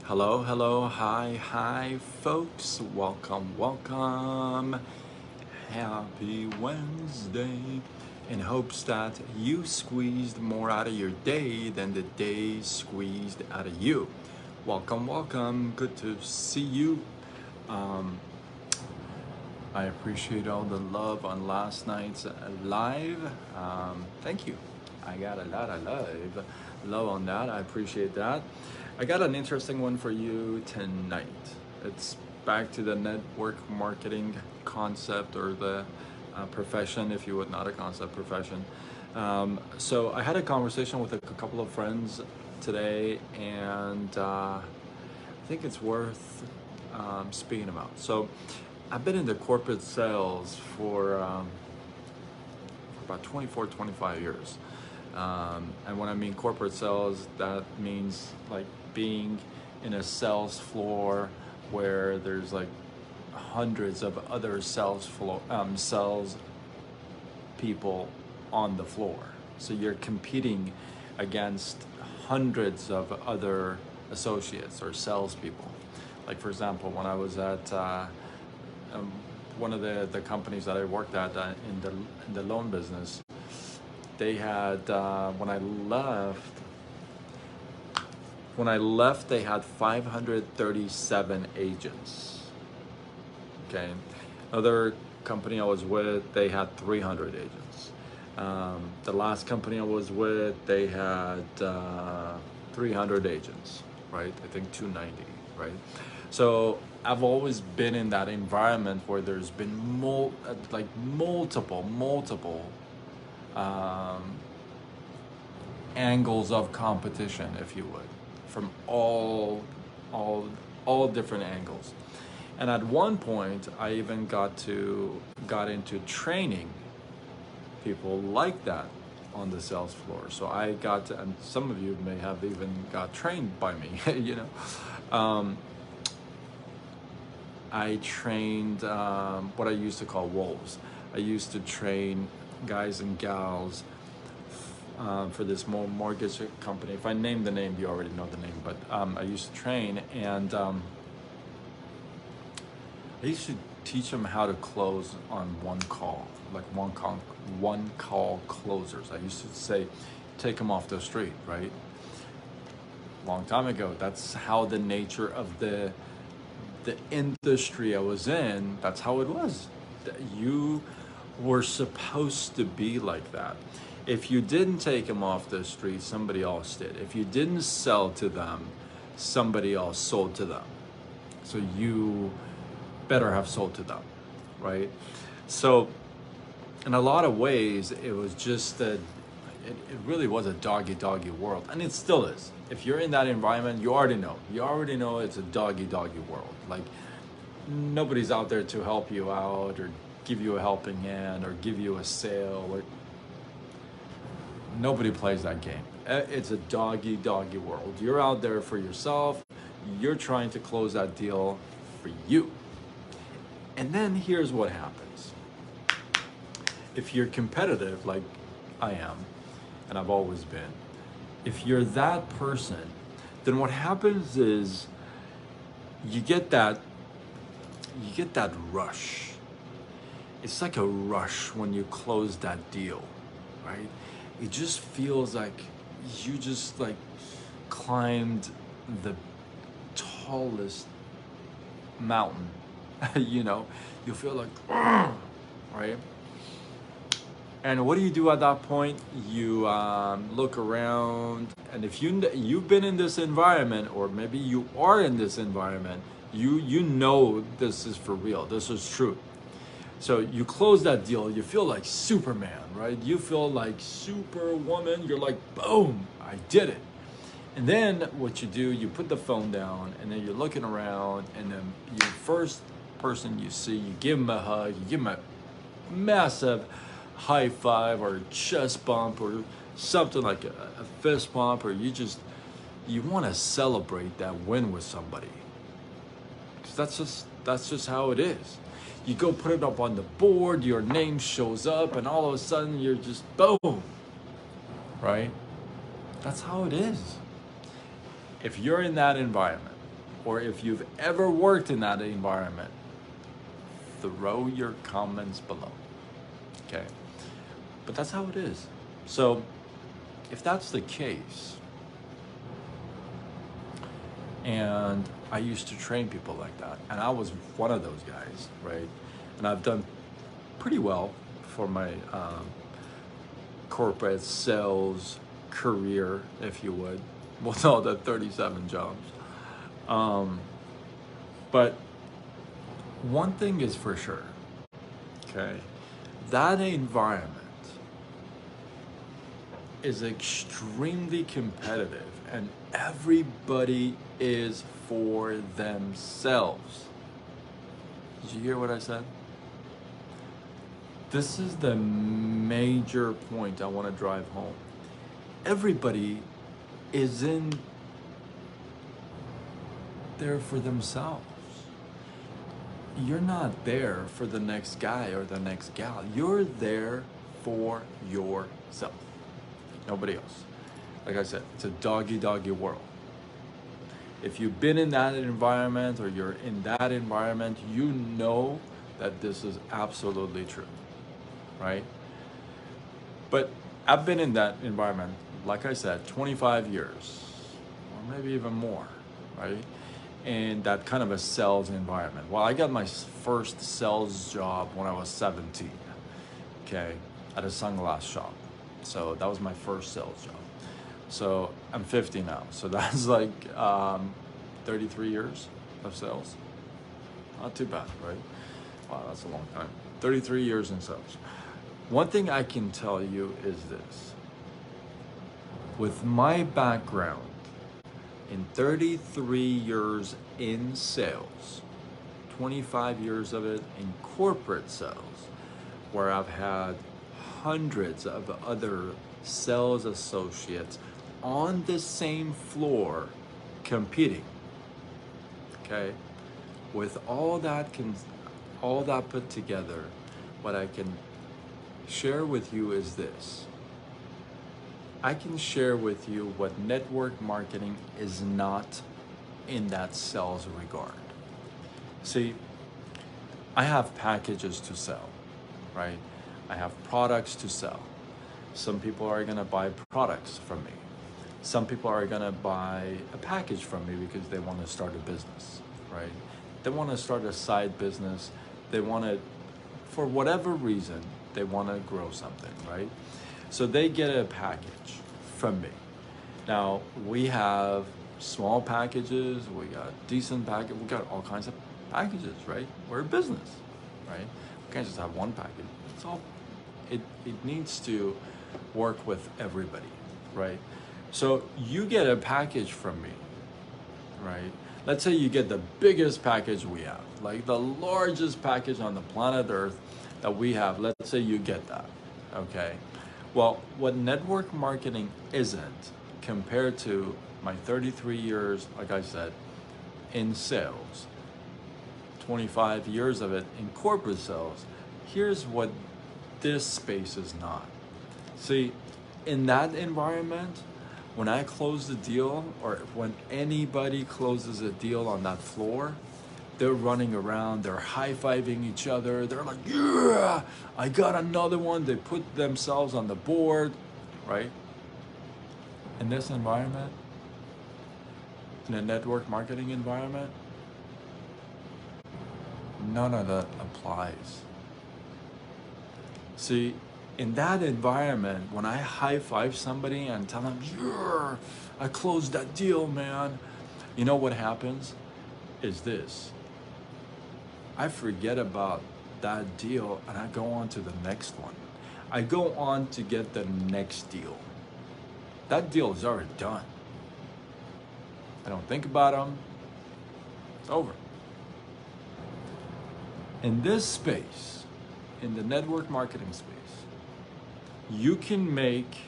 Hello, hello, hi, folks. Welcome. Happy Wednesday. In hopes that you squeezed more out of your day than the day squeezed out of you. Welcome. Good to see you. I appreciate all the love on last night's live. Thank you. I got a lot of love on that. I appreciate that. I got an interesting one for you tonight. It's back to the network marketing concept or the profession, if you would, not a concept, profession. So I had a conversation with a couple of friends today, and I think it's worth speaking about. So I've been in the corporate sales for about 24, 25 years. And when I mean corporate sales, that means like being in a sales floor where there's like hundreds of other sales people on the floor. So you're competing against hundreds of other associates or salespeople. Like for example, when I was at one of the companies that I worked at in the loan business, they had when I left they had 537 agents. Okay, other company I was with, they had 300 agents. The last company I was with, they had 300 agents, right? I think 290, right? So I've always been in that environment where there's been multiple angles of competition, if you would, from all different angles. And at one point, I even got into training people like that on the sales floor. So I got to, and some of you may have even got trained by me, you know. I trained what I used to call wolves. I used to train guys and gals for this mortgage company. If I name the name, you already know the name, but I used to train, and I used to teach them how to close on one call, like one call closers. I used to say, take them off the street, right? Long time ago. That's how the nature of the industry I was in, that's how it was. You were supposed to be like that. If you didn't take them off the street, somebody else did. If you didn't sell to them, somebody else sold to them. So you better have sold to them, right? So in a lot of ways, it was just that it really was a doggy world, and it still is. If you're in that environment, you already know it's a doggy world. Like nobody's out there to help you out or give you a helping hand or give you a sale, or nobody plays that game. It's a doggy world. You're out there for yourself. You're trying to close that deal for you. And then here's what happens. If you're competitive like I am, and I've always been, if you're that person, then what happens is you get that rush. It's like a rush when you close that deal, right? It just feels like you just like climbed the tallest mountain. You know, you feel like, right? And what do you do at that point? You look around, and if you've been in this environment, or maybe you are in this environment, you know this is for real. This is true. So you close that deal. You feel like Superman, right? You feel like Superwoman. You're like, boom, I did it. And then what you do, you put the phone down, and then you're looking around, and then your first person you see, you give them a hug, you give them a massive high five or chest bump or something like a fist bump, or you want to celebrate that win with somebody, because that's just how it is. You go put it up on the board, your name shows up, and all of a sudden you're just boom, right? That's how it is. If you're in that environment, or if you've ever worked in that environment, throw your comments below. Okay? But that's how it is. So if that's the case, and I used to train people like that, and I was one of those guys, right? And I've done pretty well for my corporate sales career, if you would, with all the 37 jobs. But one thing is for sure, okay? That environment is extremely competitive, and everybody is for themselves. Did you hear what I said? This is the major point I want to drive home. Everybody is in there for themselves. You're not there for the next guy or the next gal. You're there for yourself. Nobody else. Like I said, it's a doggy world. If you've been in that environment or you're in that environment, you know that this is absolutely true, right? But I've been in that environment, like I said, 25 years, or maybe even more, right? In that kind of a sales environment. Well, I got my first sales job when I was 17, okay, at a sunglass shop. So that was my first sales job. So I'm 50 now. So that's like 33 years of sales. Not too bad, right? Wow, that's a long time. 33 years in sales. One thing I can tell you is this. With my background in 33 years in sales, 25 years of it in corporate sales, where I've had hundreds of other sales associates on the same floor competing, okay? With all that put together, what I can share with you is this. I can share with you what network marketing is not in that sales regard. See, I have packages to sell, right? I have products to sell. Some people are gonna buy products from me. Some people are gonna buy a package from me because they wanna start a business, right? They wanna start a side business. They wanna, for whatever reason, they wanna grow something, right? So they get a package from me. Now, we have small packages, we got decent packages, we got all kinds of packages, right? We're a business, right? We can't just have one package. It's all, it needs to work with everybody, right? So you get a package from me, right? Let's say you get the biggest package we have, like the largest package on the planet Earth that we have. Let's say you get that, okay? Well, what network marketing isn't compared to my 33 years, like I said, in sales, 25 years of it in corporate sales, here's what this space is not. See, in that environment, when I close the deal, or when anybody closes a deal on that floor, they're running around, they're high-fiving each other, they're like, yeah, I got another one. They put themselves on the board, right? In this environment, in a network marketing environment, none of that applies. See, in that environment, when I high-five somebody and tell them, yeah, I closed that deal, man, you know what happens is this. I forget about that deal and I go on to the next one. I go on to get the next deal. That deal is already done. I don't think about them. It's over. In this space, in the network marketing space, you can make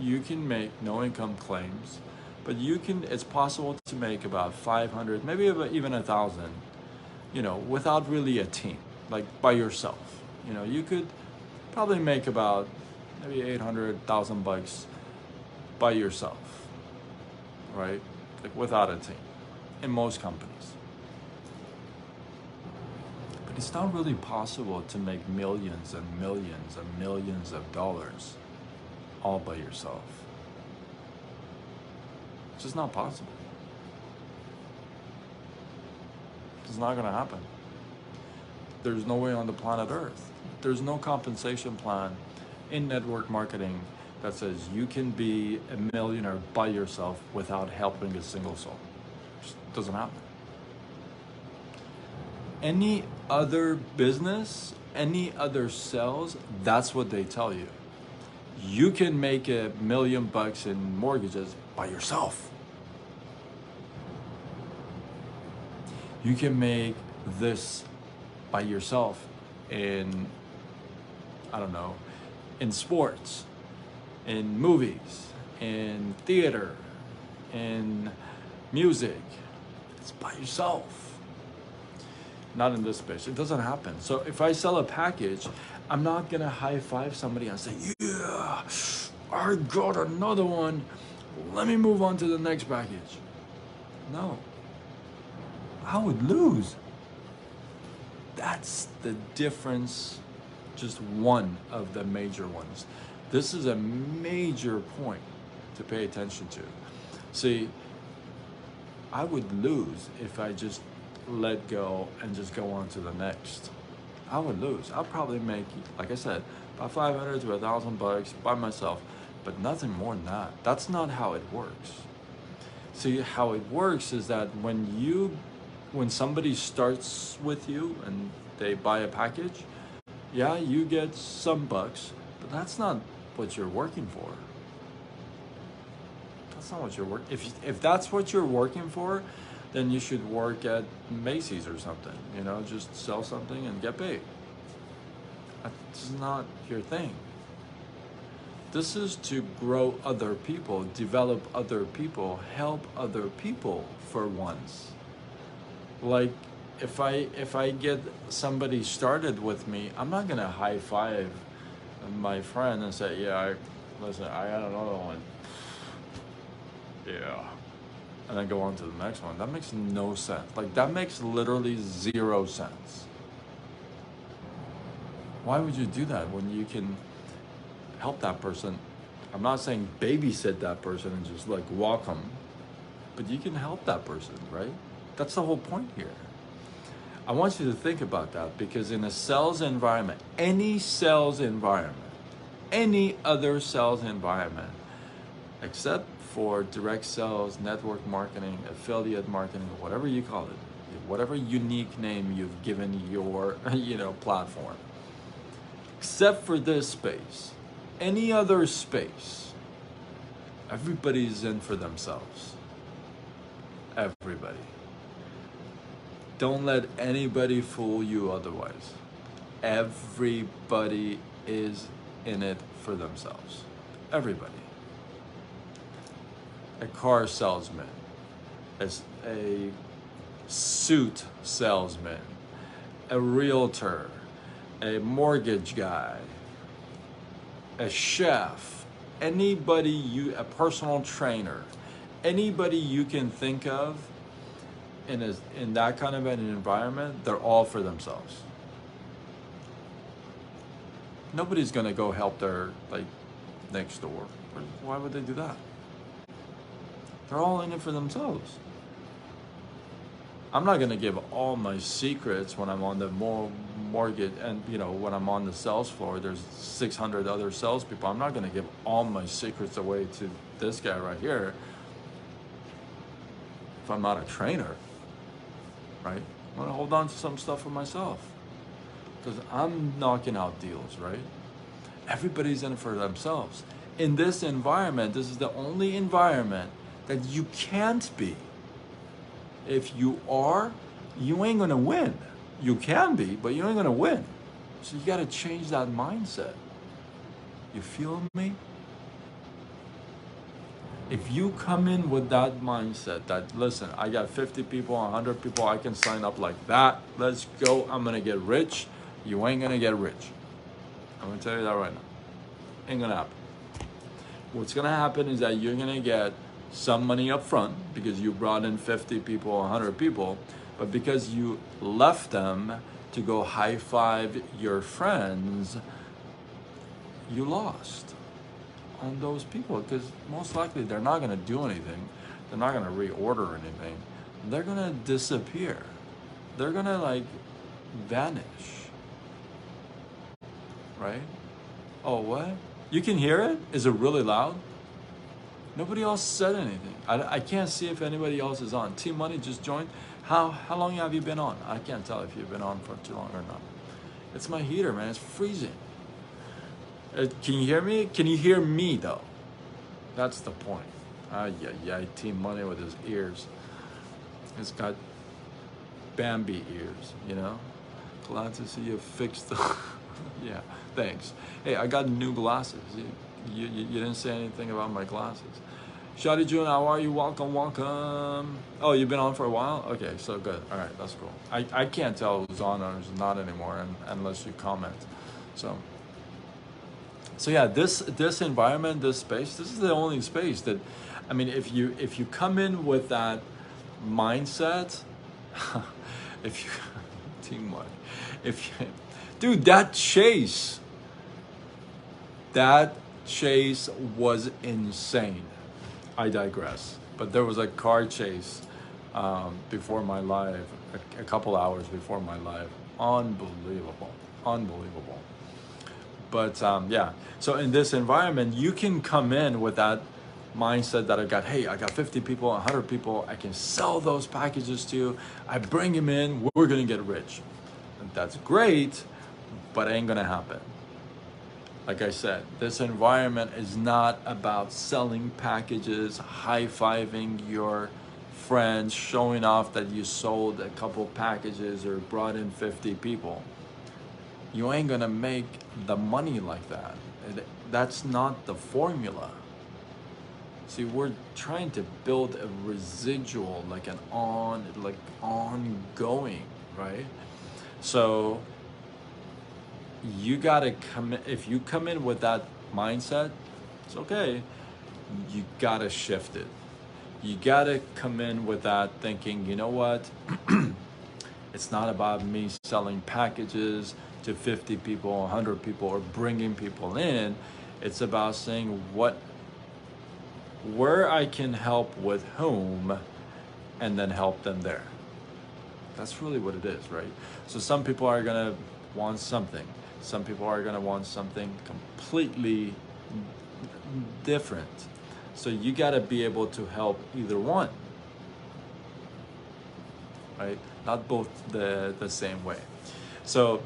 no income claims, but it's possible to make about 500, maybe even 1,000, without really a team, like by yourself. You could probably make about maybe 800,000 bucks by yourself, right? Like without a team. in most companies. But it's not really possible to make millions and millions and millions of dollars all by yourself. It's just not possible. It's not going to happen. There's no way on the planet Earth. There's no compensation plan in network marketing that says you can be a millionaire by yourself without helping a single soul. It just doesn't happen. Any other business, any other sales, that's what they tell you. You can make $1 million in mortgages by yourself. You can make this by yourself in, I don't know, in sports, in movies, in theater, in music. It's by yourself. Not in this space. It doesn't happen. So if I sell a package, I'm not gonna high five somebody and say, yeah, I got another one. Let me move on to the next package. No. I would lose. That's the difference, just one of the major ones. This is a major point to pay attention to. See, I would lose if I just let go and just go on to the next. I would lose. I'll probably make, like I said, about 500 to $1,000 by myself, but nothing more than that. That's not how it works. See, how it works is that when somebody starts with you and they buy a package, yeah, you get some bucks, but that's not what you're working for. That's not what you're working. If that's what you're working for, then you should work at Macy's or something. You know, just sell something and get paid. That's not your thing. This is to grow other people, develop other people, help other people for once. Like if I get somebody started with me, I'm not gonna high five my friend and say, yeah, listen, I got another one. Yeah. And then go on to the next one. That makes no sense. Like that makes literally 0 sense. Why would you do that when you can help that person? I'm not saying babysit that person and just like walk them, but you can help that person, right? That's the whole point here. I want you to think about that, because in a sales environment, any sales environment, any other sales environment, except for direct sales, network marketing, affiliate marketing, whatever you call it, whatever unique name you've given your platform, except for this space, any other space, everybody's in for themselves. Everybody. Don't let anybody fool you otherwise. Everybody is in it for themselves. Everybody. A car salesman, a suit salesman, a realtor, a mortgage guy, a chef, anybody a personal trainer, anybody you can think of in that kind of an environment, they're all for themselves. Nobody's gonna go help their next door. Why would they do that? They're all in it for themselves. I'm not gonna give all my secrets when I'm on the mortgage and when I'm on the sales floor. There's 600 other salespeople. I'm not gonna give all my secrets away to this guy right here if I'm not a trainer, right? I'm gonna hold on to some stuff for myself because I'm knocking out deals, right? Everybody's in it for themselves. In this environment, this is the only environment that you can't be. If you are, you ain't gonna win. You can be, but you ain't gonna win. So you gotta change that mindset. You feel me? If you come in with that mindset that, listen, I got 50 people, 100 people, I can sign up like that. Let's go, I'm gonna get rich. You ain't gonna get rich. I'm gonna tell you that right now. Ain't gonna happen. What's gonna happen is that you're gonna get some money up front because you brought in 50 people, 100 people, but because you left them to go high five your friends, you lost on those people, because most likely they're not going to do anything. They're not going to reorder anything. They're going to disappear. They're going to like vanish, right? Oh, what? You can hear it? Is it really loud? Nobody else said anything. I can't see if anybody else is on. Team Money just joined. How long have you been on? I can't tell if you've been on for too long or not. It's my heater, man. It's freezing. Can you hear me? Can you hear me though? That's the point. Yeah, Team Money with his ears. He's got Bambi ears, you know? Glad to see you fixed the... Yeah, thanks. Hey, I got new glasses. You didn't say anything about my glasses. Shadi June, how are you? Welcome. Oh, you've been on for a while? Okay, so good. All right, that's cool. I can't tell who's on or who's not anymore unless you comment. So yeah, this environment, this space, this is the only space that, I mean, if you come in with that mindset, if you Team Money, dude, that chase was insane. I digress. But there was a car chase before my live, a couple hours before my live. Unbelievable. But yeah, so in this environment, you can come in with that mindset that I got 50 people, 100 people, I can sell those packages to you, I bring them in, we're gonna get rich. And that's great, but it ain't gonna happen. Like I said, this environment is not about selling packages, high-fiving your friends, showing off that you sold a couple packages or brought in 50 people. You ain't gonna make the money like that. That's not the formula. See, we're trying to build a residual, like ongoing, right? So you gotta come in. If you come in with that mindset, it's okay. You gotta shift it. You gotta come in with that thinking, you know what? It's not about me selling packages to 50 people, 100 people, or bringing people in. It's about saying where I can help with whom, and then help them there. That's really what it is, right? So some people are gonna want something. Some people are gonna want something completely different. So you gotta be able to help either one, right? Not both the same way. So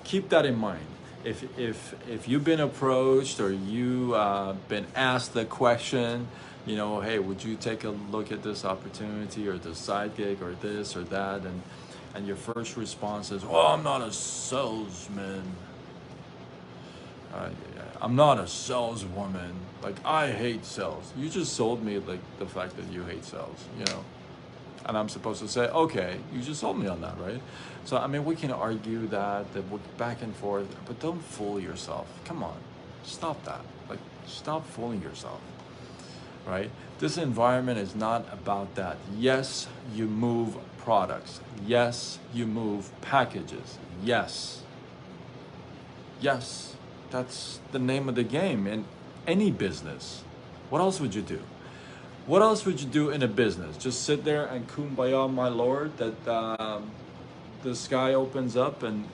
keep that in mind. If you've been approached or you been asked the question, you know, hey, would you take a look at this opportunity or this side gig or this or that, and your first response is, oh, I'm not a salesman. I'm not a saleswoman. Like, I hate sales. You just sold me like the fact that you hate sales, you know? And I'm supposed to say, okay, you just sold me on that, right? So, I mean, we can argue that we're back and forth, but don't fool yourself. Come on, stop that. Like, stop fooling yourself, right? This environment is not about that. Yes, you move products. Yes, you move packages. Yes, that's the name of the game in any business. What else would you do? What else would you do in a business? Just sit there and kumbaya, my lord, that the sky opens up and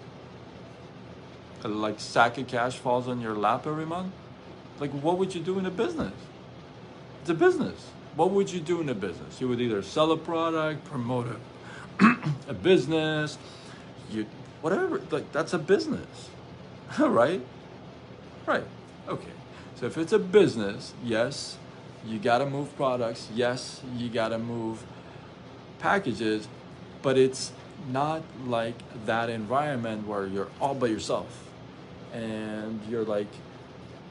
like sack of cash falls on your lap every month? Like, what would you do in a business? It's a business. What would you do in a business? You would either sell a product, promote a business, whatever. Like, that's a business, right? Right. Okay. So if it's a business, yes, you gotta move products. Yes, you gotta move packages, but it's not like that environment where you're all by yourself and you're like,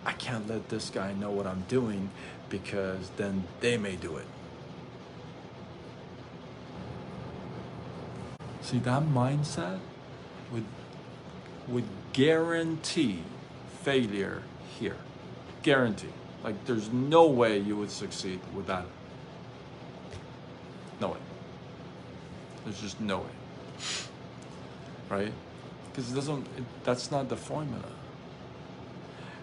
I can't let this guy know what I'm doing because then they may do it. See, that mindset would guarantee failure here. Guarantee. Like, there's no way you would succeed with that No way. There's just no way. Right? Because that's not the formula.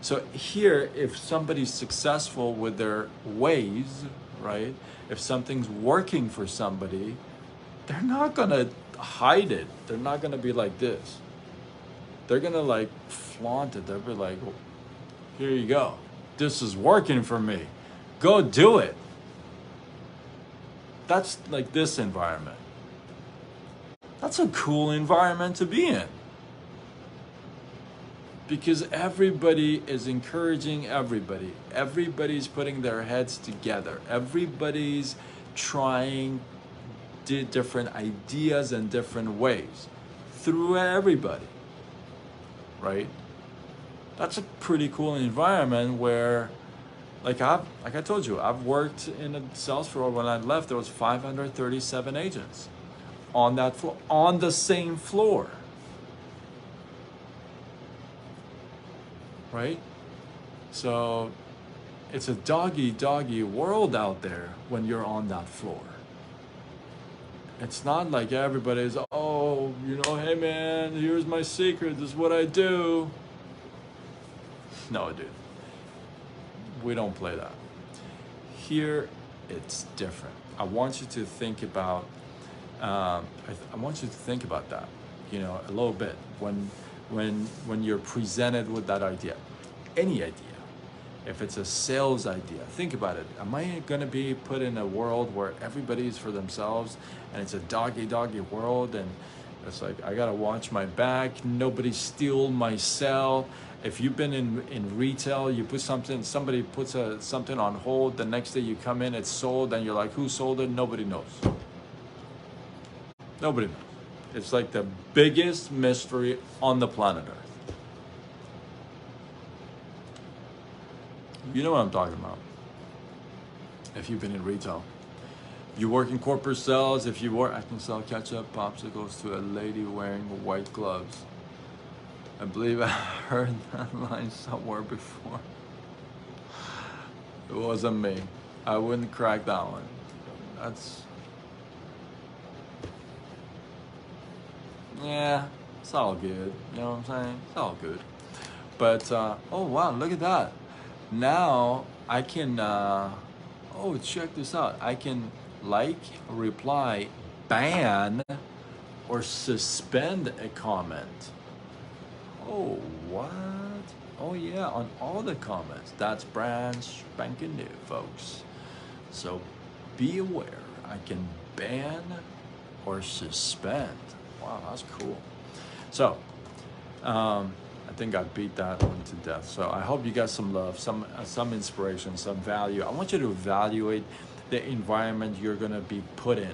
So here, if somebody's successful with their ways, right? If something's working for somebody, they're not gonna hide it. They're not gonna be like this. They're gonna like flaunt it. They'll be like, oh, here you go. This is working for me. Go do it. That's like this environment. That's a cool environment to be in. Because everybody is encouraging everybody. Everybody's putting their heads together. Everybody's trying different ideas and different ways through everybody, right? That's a pretty cool environment where, like I told you, I've worked in a sales floor. When I left, there was 537 agents on that floor, on the same floor. Right? So it's a doggy world out there when you're on that floor. It's not like everybody's, oh, hey man, here's my secret, this is what I do. No, dude. We don't play that. Here, it's different. I want you to think about, I want you to think about that, a little bit when you're presented with that idea, any idea. If it's a sales idea, think about it. Am I gonna be put in a world where everybody is for themselves and it's a doggy world, and it's like, I gotta watch my back, nobody steal my sale. If you've been in retail, you put somebody puts something on hold, the next day you come in, it's sold, and you're like, who sold it? Nobody knows. Nobody knows. It's like the biggest mystery on the planet Earth. You know what I'm talking about. If you've been in retail, you work in corporate sales. If you work, I can sell ketchup, popsicles to a lady wearing white gloves. I believe I heard that line somewhere before. It wasn't me. I wouldn't crack that one. Yeah, it's all good. You know what I'm saying? It's all good. But, oh wow, look at that. Now I can, oh, check this out. I can reply, ban, or suspend a comment. Oh, what? Oh yeah, on all the comments. That's brand spanking new, folks. So be aware. I can ban or suspend. Wow, that's cool. So, I think I beat that one to death. So I hope you got some love, some inspiration, some value. I want you to evaluate the environment you're gonna be put in,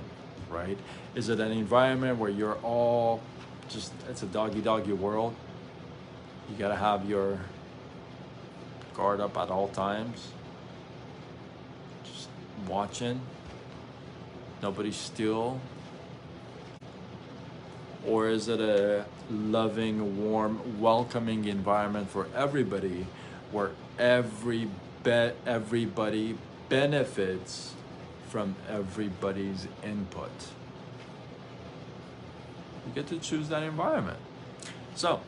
right? Is it an environment where you're all just, it's a doggy world? You gotta have your guard up at all times, just watching, nobody steal? Or is it a loving, warm, welcoming environment for everybody, where everybody benefits from everybody's input? You get to choose that environment. So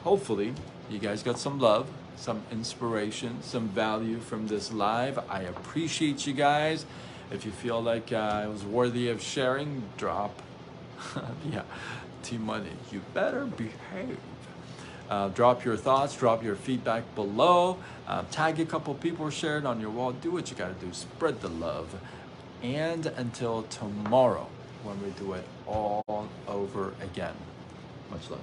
hopefully you guys got some love, some inspiration, some value from this live. I appreciate you guys. If you feel like it was worthy of sharing, drop yeah, T-Money, you better behave. Drop your thoughts, drop your feedback below. Tag a couple people, share it on your wall. Do what you gotta do, spread the love. And until tomorrow, when we do it all over again, much love.